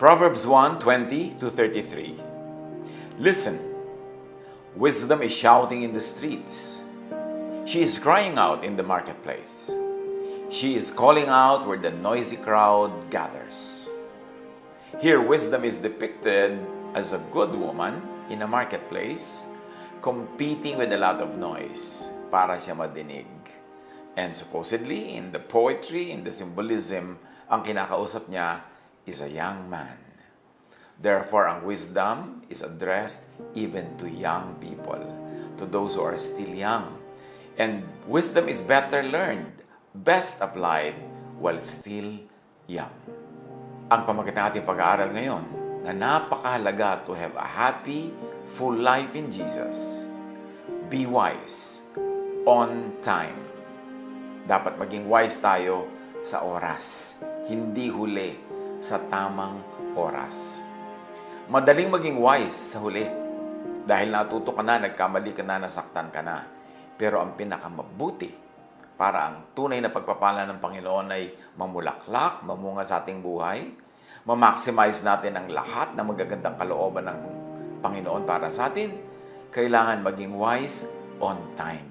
Proverbs 1:20-33. Listen, wisdom is shouting in the streets. She is crying out in the marketplace. She is calling out where the noisy crowd gathers. Here, wisdom is depicted as a good woman in a marketplace, competing with a lot of noise para siya madinig. And supposedly, in the poetry, in the symbolism, ang kinakausap niya is a young man. Therefore, ang wisdom is addressed even to young people, to those who are still young. And wisdom is better learned, best applied while still young. Ang pamagitan ating pag-aaral ngayon na napakahalaga to have a happy, full life in Jesus. Be wise on time. Dapat maging wise tayo sa oras, hindi huli sa tamang oras. Madaling maging wise sa huli dahil natuto ka na, nagkamali ka na, nasaktan ka na. Pero ang pinakamabuti para ang tunay na pagpapala ng Panginoon ay mamulaklak, mamunga sa ating buhay, ma-maximize natin ang lahat ng magagandang kalooban ng Panginoon para sa atin, kailangan maging wise on time,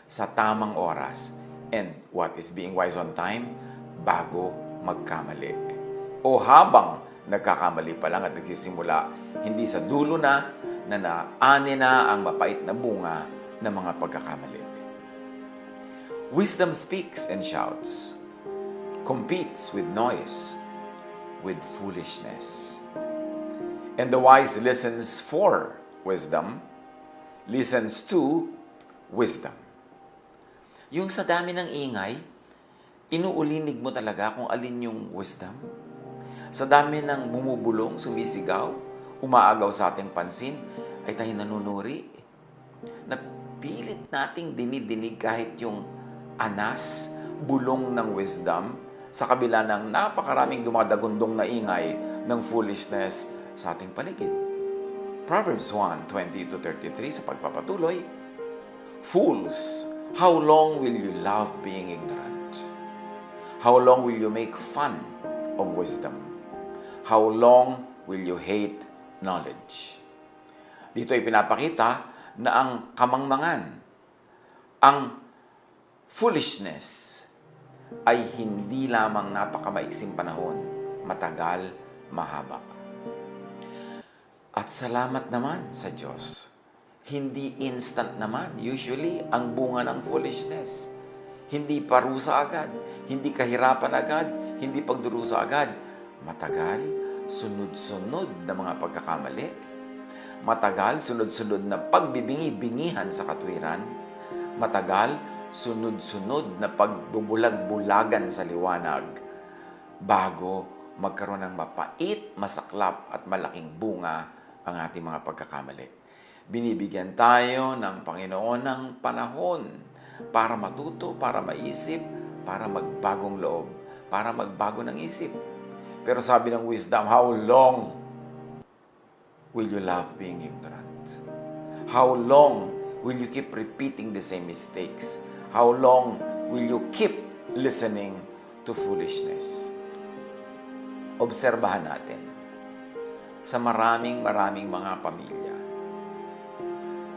sa tamang oras. And what is being wise on time? Bago magkamali. O habang nagkakamali pa lang at nagsisimula, hindi sa dulo na naani na ang mapait na bunga ng mga pagkakamali. Wisdom speaks and shouts, competes with noise, with foolishness. And the wise listens for wisdom, listens to wisdom. Yung sa dami ng ingay, inuulinig mo talaga kung alin yung wisdom. Sa dami ng bumubulong, sumisigaw, umaagaw sa ating pansin, ay tayo nanunuri. Napilit nating dinidinig kahit yung anas, bulong ng wisdom, sa kabila ng napakaraming dumadagundong na ingay ng foolishness sa ating paligid. Proverbs 1:20-33 sa pagpapatuloy, Fools, how long will you love being ignorant? How long will you make fun of wisdom? How long will you hate knowledge? Dito ay pinapakita na ang kamangmangan, ang foolishness, ay hindi lamang napakamaiksing panahon, matagal, mahaba. At salamat naman sa Diyos. Hindi instant naman. Usually, ang bunga ng foolishness. Hindi parusa agad, hindi kahirapan agad, hindi pagdurusa agad. Matagal, sunod-sunod na mga pagkakamali. Matagal, sunod-sunod na pagbibingi-bingihan sa katwiran. Matagal, sunod-sunod na pagbubulag-bulagan sa liwanag bago magkaroon ng mapait, masaklap at malaking bunga ang ating mga pagkakamali. Binibigyan tayo ng Panginoon ng panahon para matuto, para maisip, para magbagong loob, para magbago ng isip. Pero sabi ng wisdom, how long will you love being ignorant? How long will you keep repeating the same mistakes? How long will you keep listening to foolishness? Obserbahan natin sa maraming mga pamilya.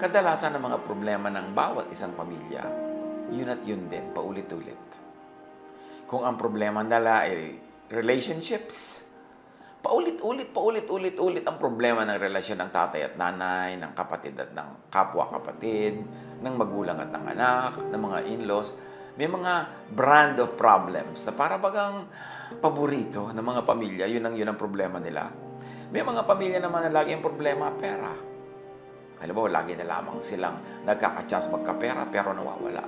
Kadalasan ng mga problema ng bawat isang pamilya, yun at yun din, paulit-ulit. Kung ang problema nila ay relationships, paulit-ulit ang problema ng relasyon ng tatay at nanay, ng kapatid at ng kapwa-kapatid, ng magulang at ng anak, ng mga in-laws. May mga brand of problems na para bagang paborito ng mga pamilya, yun ang problema nila. May mga pamilya naman na lagi ang problema, pera. Alam mo, lagi na lamang silang nagkaka-chance magkapera pero nawawala.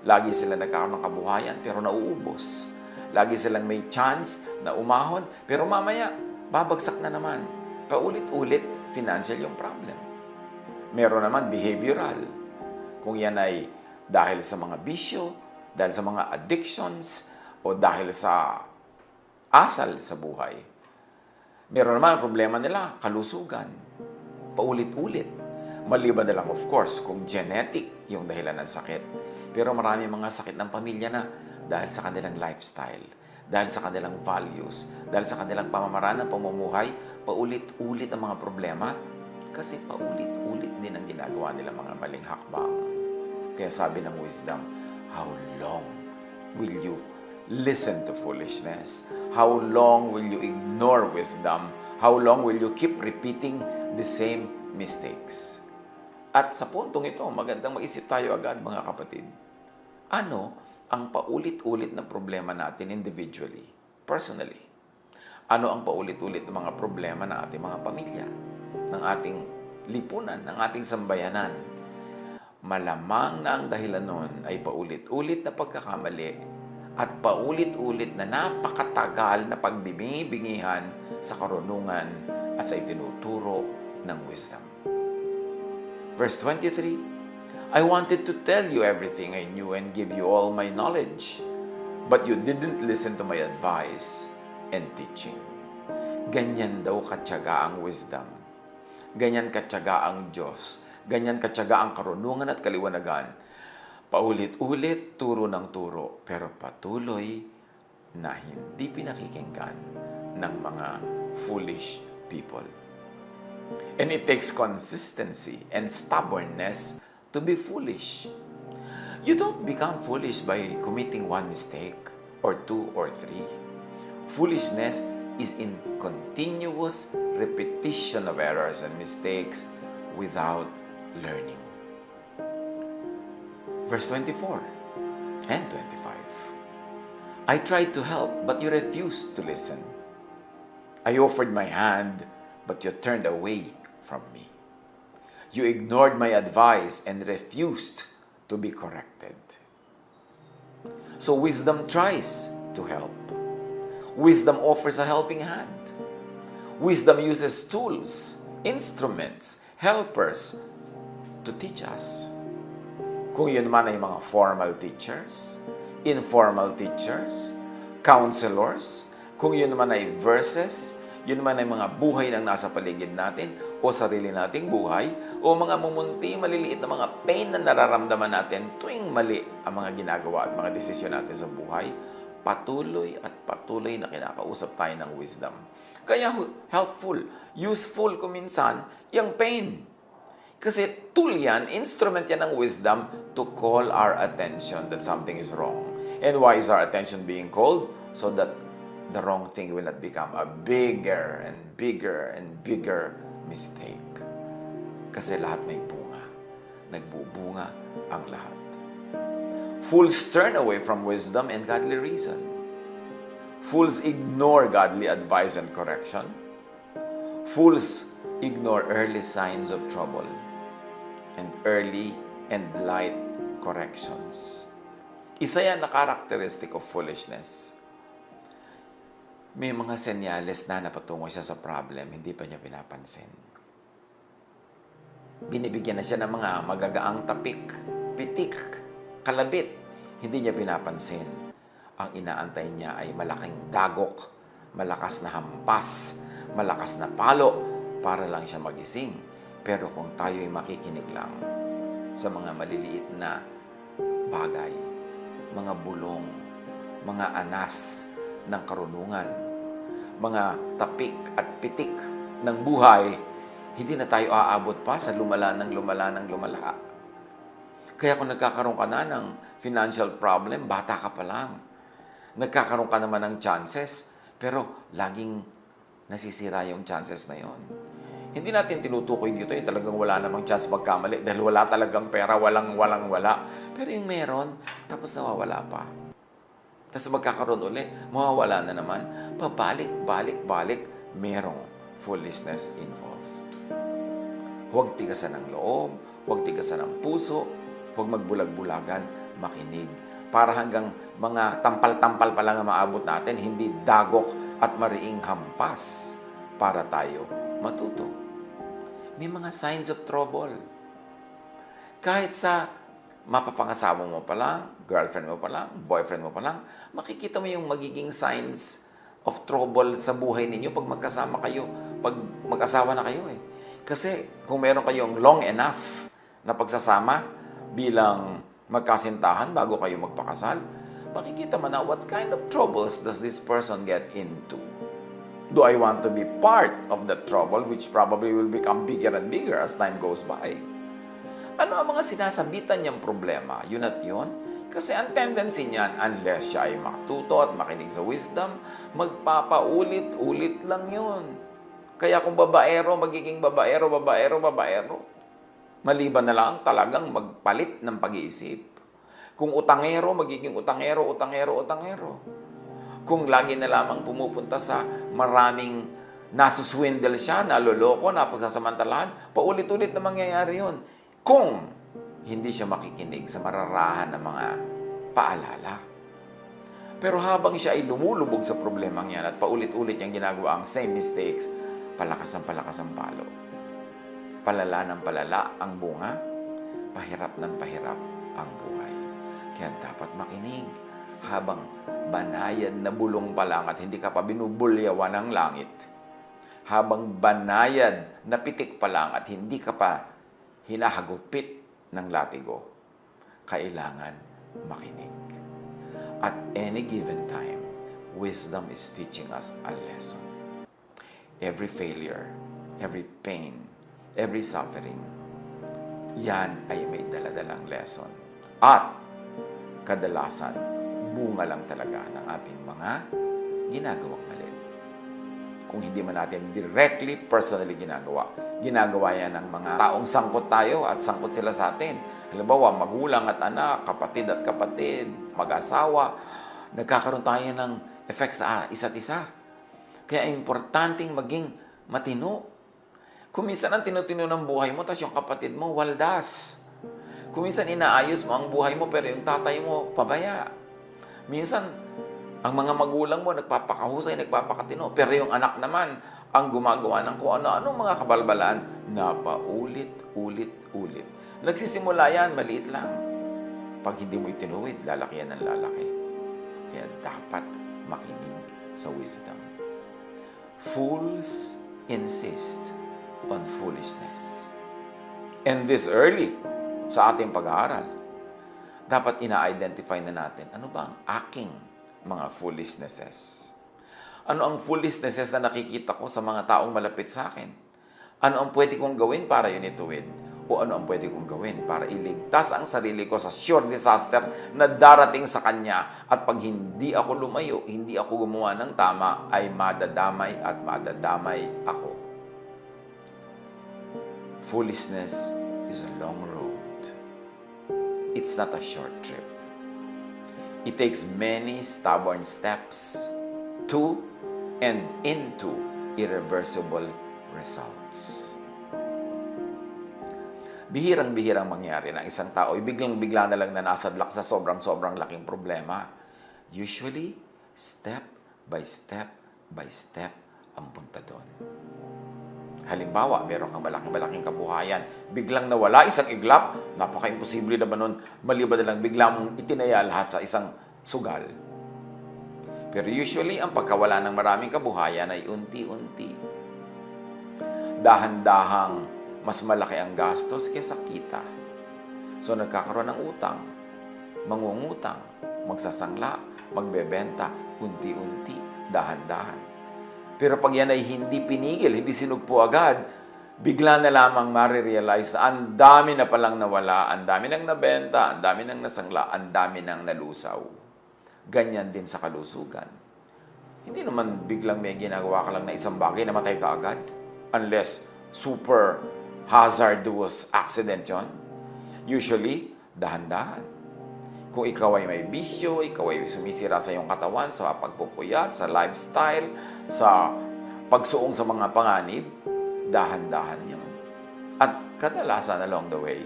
Lagi sila nagkakaroon ng kabuhayan pero nauubos. Lagi silang may chance na umahon pero mamaya babagsak na naman. Paulit-ulit, financial yung problem. Meron naman behavioral. Kung yan ay dahil sa mga bisyo, dahil sa mga addictions, o dahil sa asal sa buhay. Meron naman ang problema nila, kalusugan. Paulit-ulit. Maliban na lang, of course, kung genetic yung dahilan ng sakit. Pero marami mga sakit ng pamilya na dahil sa kanilang lifestyle, dahil sa kanilang values, dahil sa kanilang pamamaraan ng pamumuhay, paulit-ulit ang mga problema kasi paulit-ulit din ang ginagawa nila mga maling hakbang. Kaya sabi ng wisdom, how long will you listen to foolishness? How long will you ignore wisdom? How long will you keep repeating the same mistakes? At sa puntong ito, magandang mag-isip tayo agad mga kapatid. Ano ang paulit-ulit na problema natin individually, personally? Ano ang paulit-ulit na mga problema ng ating mga pamilya, ng ating lipunan, ng ating sambayanan? Malamang na ang dahilan nun ay paulit-ulit na pagkakamali at paulit-ulit na napakatagal na pagbibingi-bingihan sa karunungan at sa itinuturo ng wisdom. Verse 23, I wanted to tell you everything I knew and give you all my knowledge, but you didn't listen to my advice and teaching. Ganyan daw katyaga ang wisdom. Ganyan katyaga ang Diyos. Ganyan katyaga ang karunungan at kaliwanagan. Paulit-ulit, turo ng turo, pero patuloy na hindi pinakikinggan ng mga foolish people. And it takes consistency and stubbornness to be foolish. You don't become foolish by committing one mistake or two or three. Foolishness is in continuous repetition of errors and mistakes without learning. Verse 24 and 25. I tried to help, but you refused to listen. I offered my hand, but you turned away from me. You ignored my advice and refused to be corrected. So wisdom tries to help. Wisdom offers a helping hand. Wisdom uses tools, instruments, helpers to teach us. Kung yun man ay mga formal teachers, informal teachers, counselors, kung yun man ay verses, yun man ay mga buhay ng nasa paligid natin o sarili nating buhay o mga mumunti, maliliit na mga pain na nararamdaman natin tuwing mali ang mga ginagawa at mga desisyon natin sa buhay, patuloy at patuloy na kinakausap tayo ng wisdom. Kaya helpful, useful kuminsan yung pain. Kasi tool yan, instrument yan ng wisdom to call our attention that something is wrong. And why is our attention being called? So that the wrong thing will not become a bigger and bigger and bigger mistake. Kasi lahat may bunga. Nagbubunga ang lahat. Fools turn away from wisdom and godly reason. Fools ignore godly advice and correction. Fools ignore early signs of trouble and early and light corrections. Isa yan na characteristic of foolishness. May mga senyales na napatungo siya sa problem, hindi pa niya pinapansin. Binibigyan na siya ng mga magagaang tapik, pitik, kalabit, hindi niya pinapansin. Ang inaantay niya ay malaking dagok, malakas na hampas, malakas na palo, para lang siya magising. Pero kung tayo ay makikinig lang sa mga maliliit na bagay, mga bulong, mga anas ng karunungan, mga tapik at pitik ng buhay, hindi na tayo aabot pa sa lumala ng lumala. Kaya kung nagkakaroon ka na ng financial problem, bata ka pa lang. Nagkakaroon ka naman ng chances, pero laging nasisira yung chances na yon. Hindi natin tinutukoy dito yung talagang wala namang chance magkamali dahil wala talagang pera, wala. Pero yung meron, tapos nawawala pa. Tapos magkakaroon ulit, mawawala na naman, pabalik, merong foolishness involved. Huwag tigasan ng loob, huwag tigasan ng puso, huwag magbulag-bulagan, makinig. Para hanggang mga tampal-tampal pa lang ang maabot natin, hindi dagok at mariing hampas para tayo matuto. May mga signs of trouble. Kahit sa mapapangasawa mo pa lang, girlfriend mo pa lang, boyfriend mo pa lang, makikita mo yung magiging signs of trouble sa buhay ninyo pag magkasama kayo, pag mag-asawa na kayo eh. Kasi kung meron kayong long enough na pagsasama bilang magkasintahan bago kayo magpakasal, makikita mo na what kind of troubles does this person get into. Do I want to be part of that trouble, which probably will become bigger and bigger as time goes by? Ano ang mga sinasabitan niyang problema? Yun at yun. Kasi ang tendency niyan, unless siya ay matuto at makinig sa wisdom, magpapaulit-ulit lang yun. Kaya kung babaero, magiging babaero. Maliban na lang talagang magpalit ng pag-iisip. Kung utangero, magiging utangero. Kung lagi na lamang pumupunta sa maraming nasuswindle siya, naloloko, napagsasamantalahan, paulit-ulit na mangyayari yun. Kung hindi siya makikinig sa mararahan ng mga paalala. Pero habang siya ay lumulubog sa problemang yan at paulit-ulit niyang ginagawa ang same mistakes, palakas ang palo. Palala ng palala ang bunga, pahirap ng pahirap ang buhay. Kaya dapat makinig habang banayad na bulong pa lang at hindi ka pa binubulyawan ng langit. Habang banayad na pitik pa lang at hindi ka pa hinahagupit ng latigo, kailangan makinig. At any given time, wisdom is teaching us a lesson. Every failure, every pain, every suffering, yan ay may daladalang lesson. At kadalasan, bunga lang talaga ng ating mga ginagawang mali. Kung hindi man natin directly, personally ginagawa yan ng mga taong sangkot tayo at sangkot sila sa atin. Halimbawa, magulang at anak, kapatid at kapatid, mag-asawa, nagkakaroon tayo ng effect sa isa't isa. Kaya importanteng maging matino. Kung minsan ang tinutino ng buhay mo, tapos yung kapatid mo, waldas. Kung minsan inaayos mo ang buhay mo, pero yung tatay mo, pabaya. Minsan, ang mga magulang mo nagpapakahusay, nagpapakatino, pero yung anak naman ang gumagawa ng kung ano-anong mga kabalbalaan na paulit-ulit. Nagsisimula yan, maliit lang. Pag hindi mo itinuwid, lalaki yan ng lalaki. Kaya dapat makinig sa wisdom. Fools insist on foolishness. And this early sa ating pag-aaral, dapat ina-identify na natin, ano ba ang aking mga foolishnesses? Ano ang foolishnesses na nakikita ko sa mga taong malapit sa akin? Ano ang pwede kong gawin para yun ituwid? O ano ang pwede kong gawin para iligtas ang sarili ko sa sure disaster na darating sa kanya? At pag hindi ako lumayo, hindi ako gumawa ng tama, ay madadamay at madadamay ako. Foolishness is a long road. It's not a short trip. It takes many stubborn steps to and into irreversible results. Bihirang-bihirang mangyari na isang tao ay biglang-bigla na lang na nasadlak sa sobrang-sobrang laking problema. Usually, step by step ang punta doon. Halimbawa, meron kang malaking kabuhayan, biglang nawala isang iglap, napaka-imposible naman nun, maliban na lang biglang mong itinaya lahat sa isang sugal. Pero usually, ang pagkawala ng maraming kabuhayan ay unti-unti. Dahan-dahang mas malaki ang gastos kaysa kita. So, nagkakaroon ng utang, mangungutang, magsasangla, magbebenta, unti-unti, dahan-dahan. Pero pag yan ay hindi pinigil, hindi sinugpo agad, bigla na lamang marirealize, ang dami na palang nawala, ang dami nang nabenta, ang dami nang nasangla, ang dami nang nalusaw. Ganyan din sa kalusugan. Hindi naman biglang may ginagawa ka lang na isang bagay, namatay ka agad. Unless super hazardous accident yon. Usually, dahan-dahan. Kung ikaw ay may bisyo, ikaw ay sumisira sa iyong katawan, sa pagpupuyat, sa lifestyle, sa pagsuong sa mga panganib, dahan-dahan yun. At kadalasan along the way,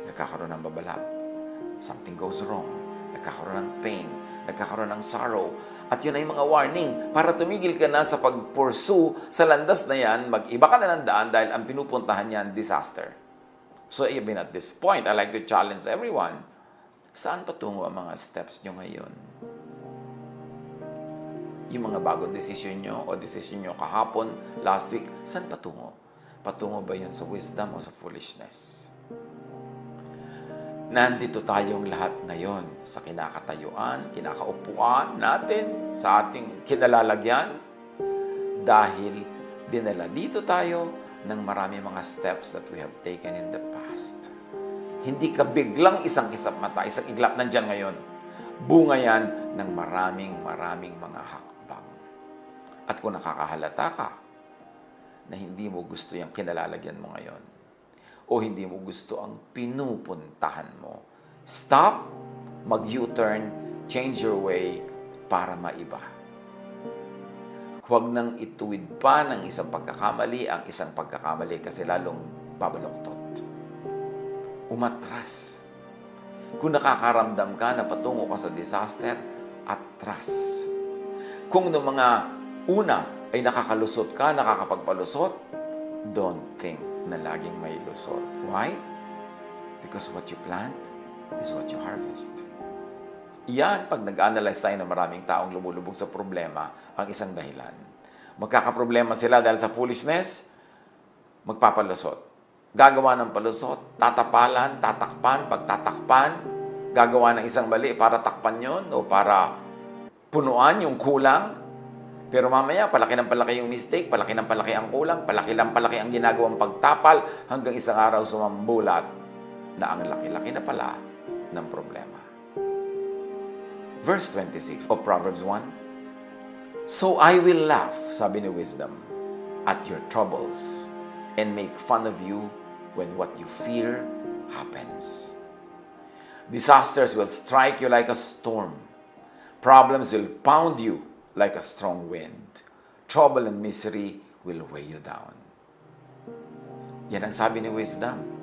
nagkakaroon ng babala. Something goes wrong. Nagkakaroon ng pain. Nagkakaroon ng sorrow. At yun ay mga warning para tumigil ka na sa pag-pursue sa landas na yan, mag-iba ka na ng daan dahil ang pinupuntahan yan, disaster. So even at this point, I like to challenge everyone, saan patungo ang mga steps nyo ngayon? Yung mga bagong desisyon nyo o desisyon nyo kahapon, last week, saan patungo? Patungo ba yun sa wisdom o sa foolishness? Nandito tayong lahat ngayon sa kinakatayuan, kinakaupuan natin, sa ating kinalalagyan dahil dinala dito tayo ng marami mga steps that we have taken in the past. Hindi ka biglang isang kisap mata, isang iglap nandyan ngayon. Bunga yan ng maraming mga hakbang. At kung nakakahalata ka na hindi mo gusto yung kinalalagyan mo ngayon, o hindi mo gusto ang pinupuntahan mo, stop, mag-U-turn, change your way para maiba. Huwag nang ituwid pa ng isang pagkakamali ang isang pagkakamali kasi lalong babaloktot. Umatras. Kung nakakaramdam ka na patungo ka sa disaster, atras. Kung noong mga una ay nakakalusot ka, nakakapagpalusot, don't think na laging may lusot. Why? Because what you plant is what you harvest. Yan, pag nag-analyze tayo ng maraming taong lumulubog sa problema, ang isang dahilan. Magkakaproblema sila dahil sa foolishness, magpapalusot. Gagawa ng palusot, tatapalan, tatakpan, pagtatakpan, gagawa ng isang mali para takpan yon o para punuan yung kulang. Pero mamaya, palaki ng palaki yung mistake, palaki ng palaki ang kulang, palaki ng palaki ang ginagawang pagtapal hanggang isang araw sumambulat na ang laki-laki na pala ng problema. Verse 26 of Proverbs 1, "So I will laugh," sabi ni Wisdom, "at your troubles and make fun of you when what you fear happens." Disasters will strike you like a storm. Problems will pound you like a strong wind. Trouble and misery will weigh you down. Yan ang sabi ni Wisdom.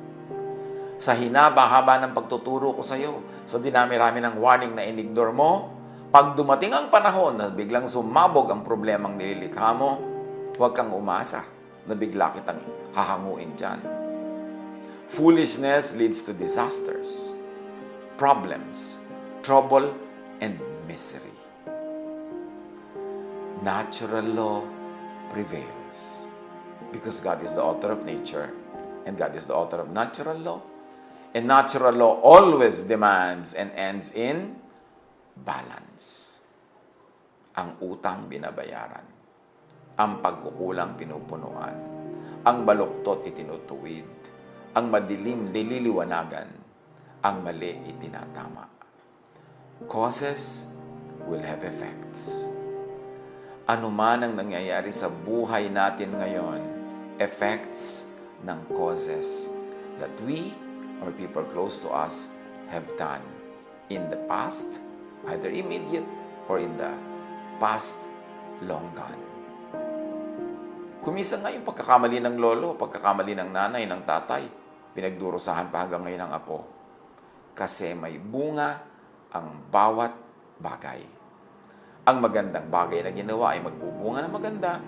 Sa hinaba-haba ng pagtuturo ko sa iyo, sa dinami-rami ng warning na inignore mo, pag dumating ang panahon na biglang sumabog ang problemang nililikha mo, huwag kang umasa na bigla kitang hahanguin dyan. Foolishness leads to disasters, problems, trouble, and misery. Natural law prevails because God is the author of nature and God is the author of natural law. And natural law always demands and ends in balance. Ang utang binabayaran, ang pagkukulang pinupunuan, ang baluktot itinutuwid, ang madilim nililiwanagan, ang mali itinatama. Causes will have effects. Ano man ang nangyayari sa buhay natin ngayon, effects ng causes that we or people close to us have done in the past, either immediate or in the past long gone. Kumisa nga yung pagkakamali ng lolo, pagkakamali ng nanay, ng tatay, pinagdurusahan pa hanggang ngayon ng apo. Kasi may bunga ang bawat bagay. Ang magandang bagay na ginawa ay magbubunga ng maganda.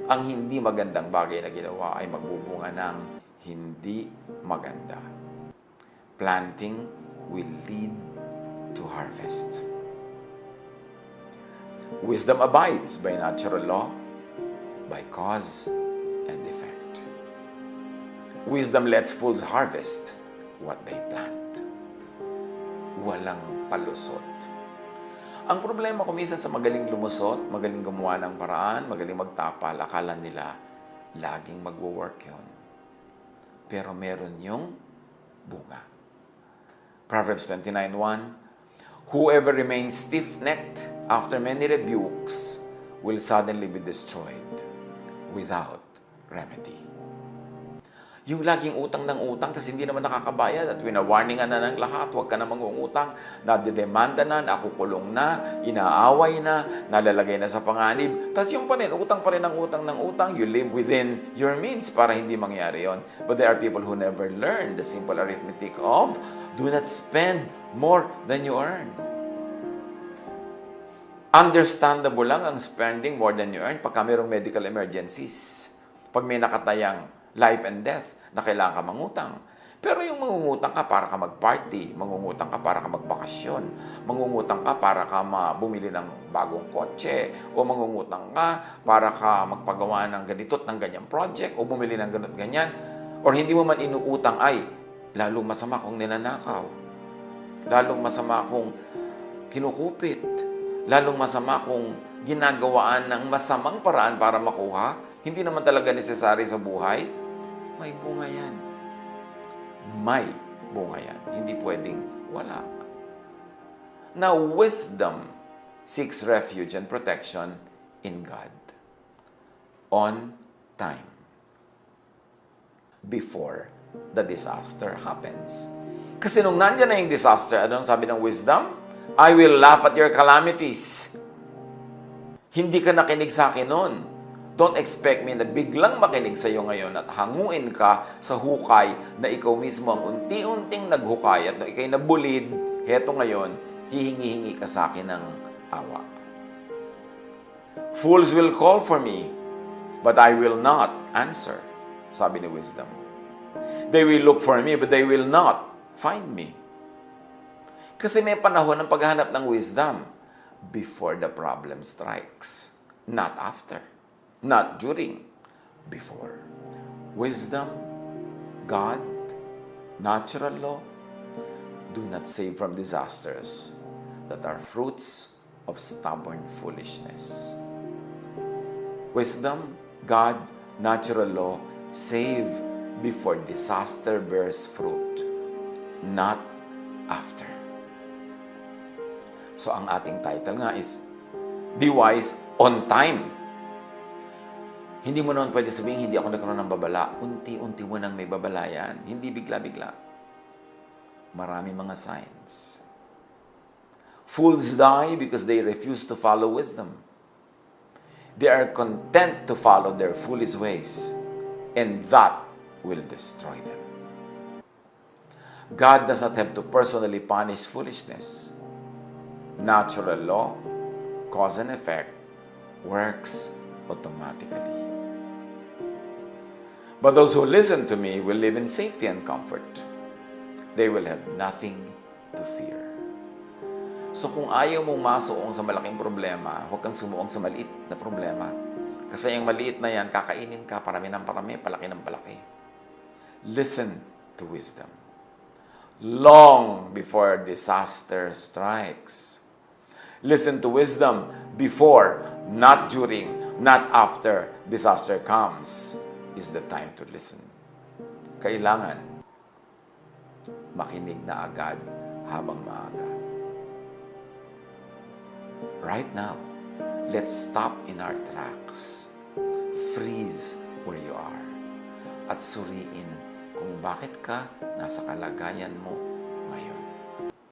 Ang hindi magandang bagay na ginawa ay magbubunga ng hindi maganda. Planting will lead to harvest. Wisdom abides by natural law, by cause and effect. Wisdom lets fools harvest what they plant. Walang palusot. Ang problema kumisan sa magaling lumusot, magaling gumawa ng paraan, magaling magtapal, akala nila laging magwo-work yun. Pero meron yung bunga. Proverbs 29:1, "Whoever remains stiff-necked after many rebukes will suddenly be destroyed without remedy." Yung laging utang ng utang kasi hindi naman nakakabayad at wina-warningan na ng lahat, huwag ka na mangungutang, nadedemanda na, nakukulong na, inaaway na, nalalagay na sa panganib. Tapos yung pa rin, utang pa rin ng utang, you live within your means para hindi mangyari yon. But there are people who never learn the simple arithmetic of do not spend more than you earn. Understandable lang ang spending more than you earn pagka mayroong medical emergencies. Pag may nakatayang life and death na kailangan ka mangutang. Pero yung mangungutang ka para ka mag-party, mangungutang ka para ka magbakasyon, mangungutang ka para ka bumili ng bagong kotse, o mangungutang ka para ka magpagawa ng ganito't ng ganyang project, o bumili ng ganito't ganyan, or hindi mo man inuutang ay lalo masama kung ninanakaw. lalong masama kung kinukupit, lalong masama kung ginagawaan ng masamang paraan para makuha, hindi naman talaga necessary sa buhay, may bunga yan. May bunga yan. Hindi pwedeng wala. Now, wisdom seeks refuge and protection in God on time before the disaster happens. Kasi nung nandyan na yung disaster, anong sabi ng wisdom? I will laugh at your calamities. Hindi ka nakinig sa akin noon. Don't expect me na biglang makinig sa iyo ngayon at hanguin ka sa hukay na ikaw mismo ang unti-unting naghukay at nung ikay nabulid, heto ngayon, hihingi-hingi ka sa akin ng awa. Fools will call for me, but I will not answer, sabi ni wisdom. They will look for me, but they will not find me. Kasi may panahon ng paghahanap ng wisdom before the problem strikes, not after, not during, before. Wisdom, God, natural law, do not save from disasters that are fruits of stubborn foolishness. Wisdom, God, natural law, save before disaster bears fruit, not after. So ang ating title nga is, Be Wise on Time. Hindi mo naman pwede sabihin, hindi ako nagkaroon ng babala. Unti-unti mo nang may babala yan. Hindi bigla-bigla. Marami mga signs. Fools die because they refuse to follow wisdom. They are content to follow their foolish ways, and that will destroy them. God does not have to personally punish foolishness. Natural law, cause and effect, works automatically. But those who listen to me will live in safety and comfort. They will have nothing to fear. So kung ayaw mong masuong sa malaking problema, huwag kang sumuong sa maliit na problema. Kasi yung maliit na yan, kakainin ka, parami ng parami, palaki ng palaki. Listen to wisdom. Long before disaster strikes. Listen to wisdom before, not during, not after disaster comes is the time to listen. Kailangan makinig na agad habang maaga. Right now, let's stop in our tracks. Freeze where you are. At suriin kung bakit ka nasa kalagayan mo